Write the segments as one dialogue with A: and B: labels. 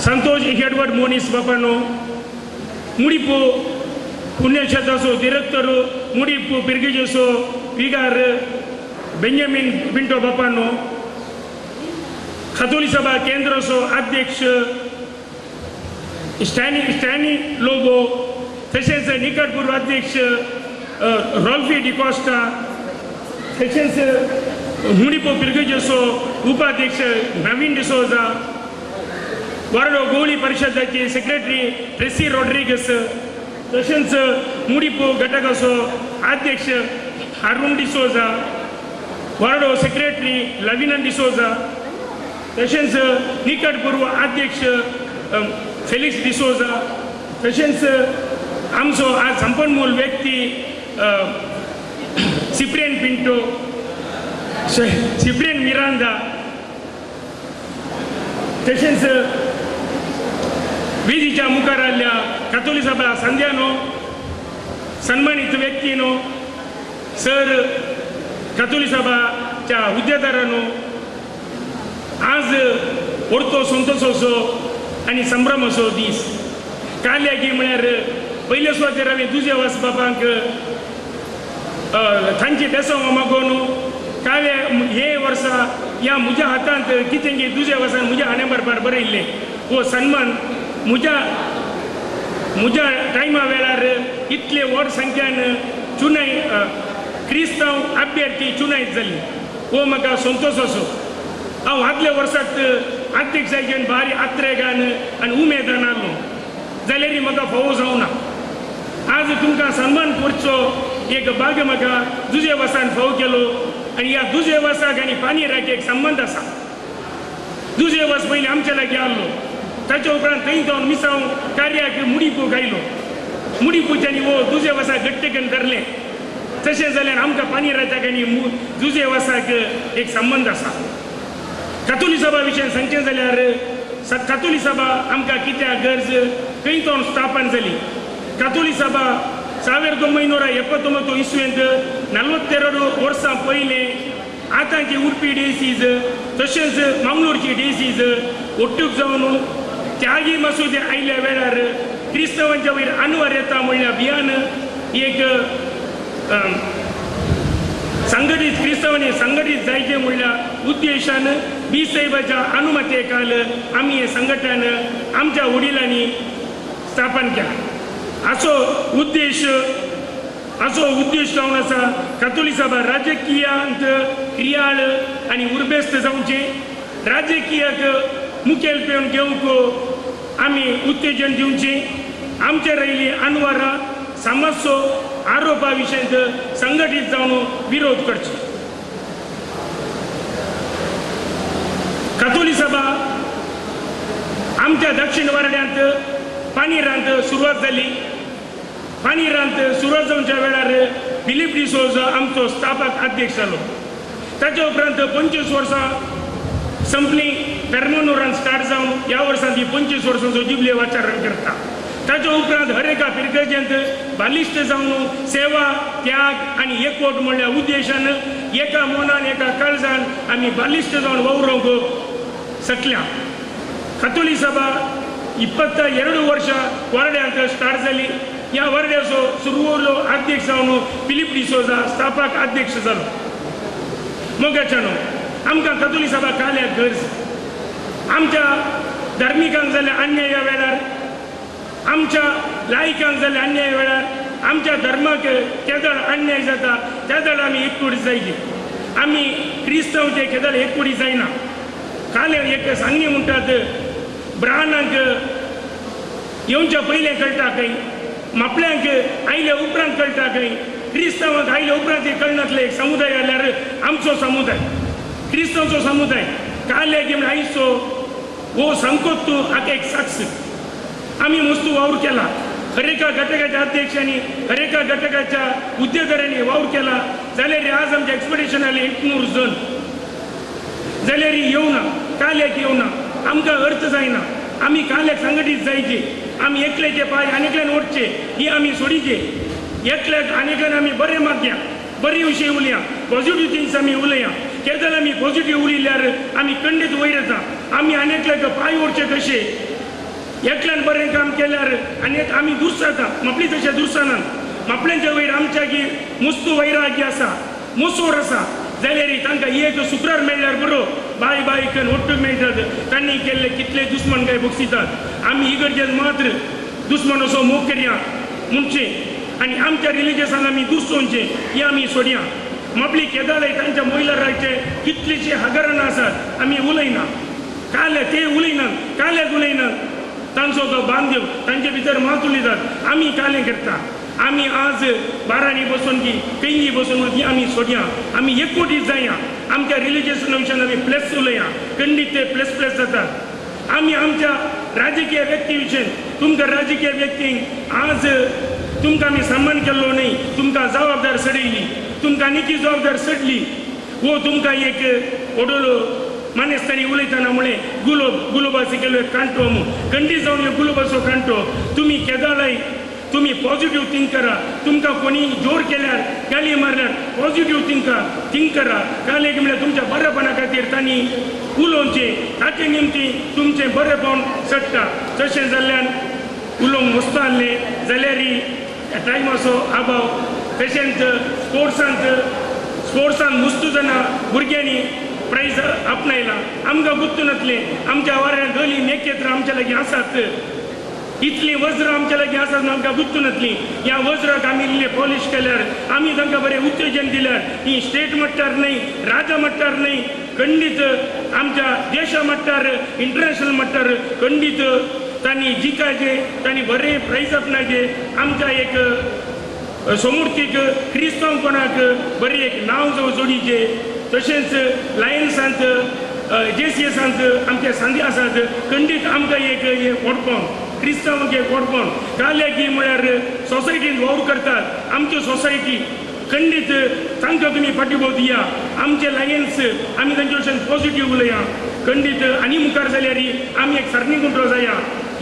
A: Santosh Edward Monis ಬಪ್ಪನು ಮುಡಿಪು ಪುಣ್ಯಕ್ಷೇತ್ರಸೋ director Mudipu ಬಿರ್ಗಿಜಸೋ ವಿಗಾರ್ ಬೆಂಜಮಿನ್ ಪಿಂಟೋ ಬಪ್ಪನು खतोली सभा केंद्र सो अध्यक्ष स्टॅनी लोबो तसेच निकट पूर्व अध्यक्ष रॉल्फी डिकॉस्टा तसेच मुनिपो बिर्गजसो उपाध्यक्ष नवीन डिसोजा वारडो गोळी परिषदेचे सेक्रेटरी ट्रेसी रॉड्रिगस तसेच मुनिपो घटकासो अध्यक्ष अरुण डिसोजा वारडो सेक्रेटरी लविनन डिसोजा तसेच निकट पूर्व अध्यक्ष फेलिक्स डिसोजा तसेच आमचो आज संपन्मूल व्यक्ती सिप्रियन पिंटो सिप्रियन मिरांदा तसेच वेदीच्या मुखार आल्या कथोलिक सभा संध्यानो सन्मानित व्यक्तीनो सर कथोलिक सभाच्या हुद्देदारांनो आज ओरतो संतोष असो आणि संभ्रम असो दीस काल्या की म्हळ्यार पयले सुवातेर हांवें दुजे वास बापांक तांचे देसाव मागोवन काव्या हे वर्सा ह्या म्हज्या हातांत कितें गे दुजे वर्सान म्हज्या हाणे बरोबर बरयल्लें हो सन्मान म्हज्या टायमा वेळार इतले व्हड संख्यान चुनाय क्रिस्तांव अभ्यर्थी चुनायत जाल्ली हो म्हाका संतोष असो हांव आदल्या वर्सात अध्यक्षाच्यान भारी आत्रेगान आनी उमेदान आसलो जाल्यार म्हाका फावो जावना आज तुमकां सन्मान करचो एक भाग म्हाका दुजे वर्सान फावो केलो आनी ह्या दुजे वर्साक आनी पानीराक एक संबंध आसा दुजे वर्स पयलीं आमचे लागीं आसलो ताच्या उपरांत थंय जावन मिसांव कार्याक मुडीपूक आयलो मुडीपूच्यानी हो दुजे वर्साक घट्ट करून धरलें तशें जाल्यार आमकां पानीराच्याक आनी दुजे वर्साक एक संबंध आसा कथोलिक सभा विशयी सांगचें जाल्यार कथोलिक सभा आमकां कित्याक गरज खंय जावन स्थापन जाली कथोलिक सभा 1979 इसवेंत 42 वर्सां पयलें आतांची उरपी डेसीज तशेंच मंगळूरची डेसीज ओट्टूक जावन त्यागी मसुदे आयल्या वेळार क्रिस्तवांच्या वयर अनवर येता म्हणल्या भियान एक संघटीत क्रिस्तवांनी संघटीत जायचे म्हणल्या उद्देशान बी साहेबाच्या अनुमते काल आम्ही हे संघटन आमच्या वडिलांनी स्थापन केला असो उद्देश जावन आसा कथोलिक सभा राजकीयांत क्रियाळ आनी उर्बेस्त जावचे राजकीयाक मुखेलपण घेवंक आमी उत्तेजन दिवचे आमचे रायली अनवरां समाजचो आरोपा विशयींत संघटीत जावन विरोध करचे कथोलिक सभा आमच्या दक्षिण वारड्यांत पानीरांत सुरवात जाली पानीरांत सुरवात जावच्या वेळार फिलिप डिसोजा आमचो स्थापक अध्यक्ष जालो ताच्या उपरांत 25 वर्सां संपली पेर्मोनोरान स्टार्ट जावन ह्या वर्सां ती 25 वर्सांचो जुबले आचरण करता ताच्या उपरांत हर एका पिरगजेंत बालिश्ट जावन सेवा त्याग आनी एकवट म्हणल्या उद्देशान एका मनान एका काळजान आमी बालिश्ट जावन वावरूंक शकल्या कथोलिक सभा 22 वर्सां वारड्यांत स्टार्ट जाली ह्या वारड्याचो सुरवलो अध्यक्ष जावन फिलिप डिसोजा स्थापक अध्यक्ष जालो मोगाच्यानो आमकां कथोलिक सभा काल्याक गरज आमच्या धार्मिकांक जाल्या अन्याय ह्या वेळार आमच्या लायकांक जाल्या अन्याय वेळार आमच्या धर्माक केदळ अन्याय जाता तेदळ आमी एकवट जायची आमी क्रिस्तंवचे केदळ एकवटी जायना काल एक सांगणी म्हणटात ब्राह्मणांक येवच्या पयलें कळटा खंय मापल्यांक आयल्या उपरांत कळटा खंय क्रिस्तांवांक आयल्या उपरांत कळनातले एक समुदाय जाल्यार आमचो समुदाय क्रिस्तंवचो समुदाय काले की आयचो हो संकोत्तू हाका एक साक्ष आम्ही मस्तू वावर केला हर एका घटकाच्या अध्यक्षांनी हर एका घटकाच्या हुद्देदारांनी वावर केला जाल्यार आज आमच्या एक्सपेडिशन आले 100 जण जाल्यार येवना काल्याक येवना आमकां अर्थ जायना आमी काल्याक संघटीत जायचे आमी एकल्याचे पांय आनीकल्यान ओडचे ही आमी सोडीचे एकल्याक आनीकल्यान आमी बरें मागया बरे विशय उलया पॉझिटिव्ह थिंग्स आमी उलया केदल आमी पॉझिटिव्ह उलयल्यार आमी खंडीत वयर येता आम्ही अनेकल्या पाय ओरचे कसे एकल्यान बरें काम केल्यार अनेक आमी दुरसाता मापली तशें दुरसानान मापल्यांच्या वयर आमच्या की मुस्तू वैराग्य आसा मोसोर आसा जाल्यार तांकां एक शुक्रार मेळ्ळ्यार बरो बाय बाय करून ओट्टूक मेळटात तांणी केल्ले कितले दुस्मन काय बक्षितात आमी इगर्जेन मात्र दुस्मन असो मोग करया म्हणचे आनी आमच्या रिलिजसांक आमी दुसोवचे हें आमी सोडया मापली केदाराय तांच्या महिलाराचे कितलीशी हगारां आसात आमी उलयना काले ते उलयनात काल्याक उलयनात तांचो तो बांदव तांचे भितर मात उलयतात आमी कालें करता आमी आज बारांनी बसून की पेंगी बसून ती आमी सोडया आमी एकवटीत जाया आमच्या रिलिजियस विशयान आमी प्लस उलया खंडीत ते प्लस प्लस जातात आमी आमच्या राजकीय व्यक्ती विशयी तुमकां राजकीय व्यक्तींक आज तुमकां आमी सन्मान केल्लो न्ही तुमकां जबाबदार सडयली तुमकां निकी जबाबदार सडली वो तुमकां एक ओडोलो मानेस्तानी उलयतना म्हळें गुलोबाचो केलो एक कांटो खंडीत जावन एक गुलोबाचो कांटो तुमी केदाराय तुम्ही पॉझिटिव्ह थिंक करा तुमकां कोणी जोर केल्यार गाली मारल्यार पॉझिटिव्ह थिंक करा गाली म्हणल्यार तुमच्या बरेपणा खातीर तांणी उलोवचे ताचे निमती तुमचें बरेपण सडटा तशें जाल्ल्यान उलोवंक मस्त आहलें जाल्यार टायमाचो अभाव तशेंच स्पोर्ट्सान मुस्तू जाणा भुरग्यांनी प्रायज आपणायला आमकां गुर्तू नासलें आमच्या वाऱ्यांत गली नेकेत्र आमच्या लागीं आसात इतली वज्र आमच्या लागीं आसात आमकां गुर्तू नासलीं ह्या वज्राक आमी इल्ले पॉलिश केल्यार आमी तांकां बरें उत्तेजन दिल्यार ही स्टेट मट्टार न्हय राज्य मट्टार न्हय खंडीत आमच्या देशा मट्टार इंटरनॅशनल मट्टार खंडीत तांणी जिकायचे तांणी बरें प्रायज आपणायचे आमच्या एक समूर्तीक क्रिस्तांवपणाक बरें एक नांव जोडीचे तशेंच लायन्सांत JCSांत आमचे सांदी आसात खंडीत आमकां एक ओडपण क्रिस्तांवांक एक ओडपण काले की म्हळ्यार सोसायटीन वावर करतात आमच्यो सोसायटी खंडीत तांकां तुमी फाटीभोव दिया आमचे लायन्स आमी तांचे भशेन पॉझिटिव्ह उलया खंडीत आनी मुखार जाल्यार आमी एक सरणी गुंठो जाया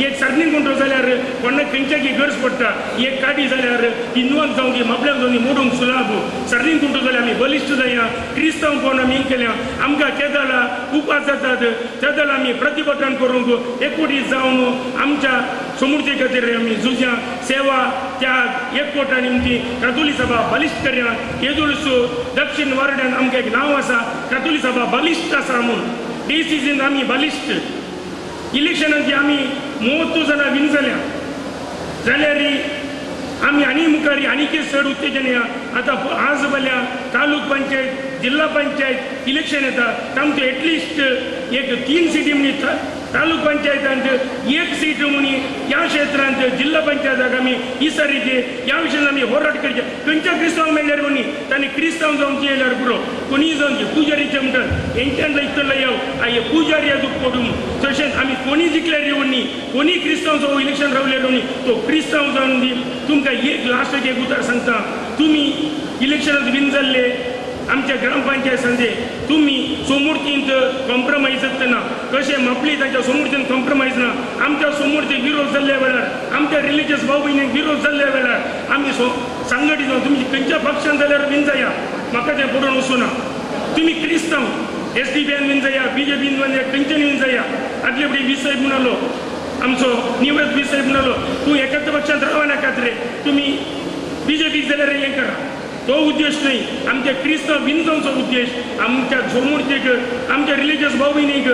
A: एक सरणी गुंठो जाल्यार कोणाक खंयच्या की गरज पडटा एक काडी जाल्यार हिंदुवांक जावं की मापल्याक जावं मोडूंक सुलाभ सरणी गुंठो जाल्यार आमी बलिश्ट जाया क्रिस्तांवपण आमी केल्या आमकां केदाला उपास जातात तेदाला आमी प्रतिभटन करूंक एकवटीत जावन आमच्या समृद्धी खातीर आमी झुजा सेवा त्याग एकवटा निमती कातोली सभा बलिश्ट करया येदुळस दक्षिण वार्डान आमकां एक नांव आसा कातोली सभा बलिश्ट आसा म्हूण डिसिजन आमी बलिश्ट इलेक्शनांत आमी 30 जाणां विन जाल्यार आमी आनी मुखार आनीक चड उत्तेजन या आतां आज जाल्या तालूक पंचायत जिल्हा पंचायत इलेक्शन येता तांकां एटलिस्ट एक 3 सिटी म्हणून तालूक पंचायतांत एक सीट म्हणून ह्या क्षेत्रांत जिल्हा पंचायताक आमी ही सारीके ह्या विशयान आमी होराट करचे खंयच्या क्रिस्तांव मेळ्ळ्यार कोणी तांणी क्रिस्तांव जावंचे येयल्यार पुरो कोणी जावन पुजारीचे म्हणटात हेंच्यान इतलो येव हे पुजारी दुख पडूं तशेंच आमी कोणी जिखल्यार येवं न्ही कोणी क्रिस्तांव जावं इलेक्शन रावल्यार न्ही तो क्रिस्तांव जावन दी तुमकां एक लास्ट एक उतर सांगता तुमी इलेक्शनांत विन जाल्ले आमच्या ग्रामपंचायत संदे तुम्ही समूर्तींत कॉम्प्रमायज जातना कशें मापली तांच्या समूर्तीन कॉम्प्रमायज ना आमच्या समूर्तीक विरोध जाल्ल्या वेळार आमच्या रिलिजियस भाव भयणीक विरोध जाल्ल्या वेळार आमी सांगटी जावन तुमी खंयच्या पक्षान जाल्यार विन जाया म्हाका तें पडून वचूं ना तुमी क्रिस्तांव SDPन विन जाया BJPन विन जाया खंयच्यान विन जाया आदले फुडें विसय म्हणलो आमचो निवृत्त विसय म्हणलो तूं एकाच पक्षांत रावा नाकात रे तुमी BJPक जाल्यार हें करा तो उद्देश नाही आमच्या क्रिस्तांव विन जावचो उद्देश आमच्या समूर्तीक आमच्या रिलिजियस भाव भयणीक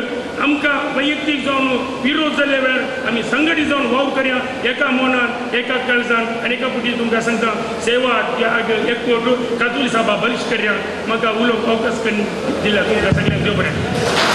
A: आमकां वैयक्तीक जावन विरोध जाल्ल्या वेळार आमी संघटीत जावन वावर करया एका मनान एका काळजान आनी एका फुटी तुमकां सांगता सेवा त्याग एकवट कातोली सभा बलिश्ट करया म्हाका उलोवंक अवकाश दिल्या तुमकां सगळ्यांक देव बरें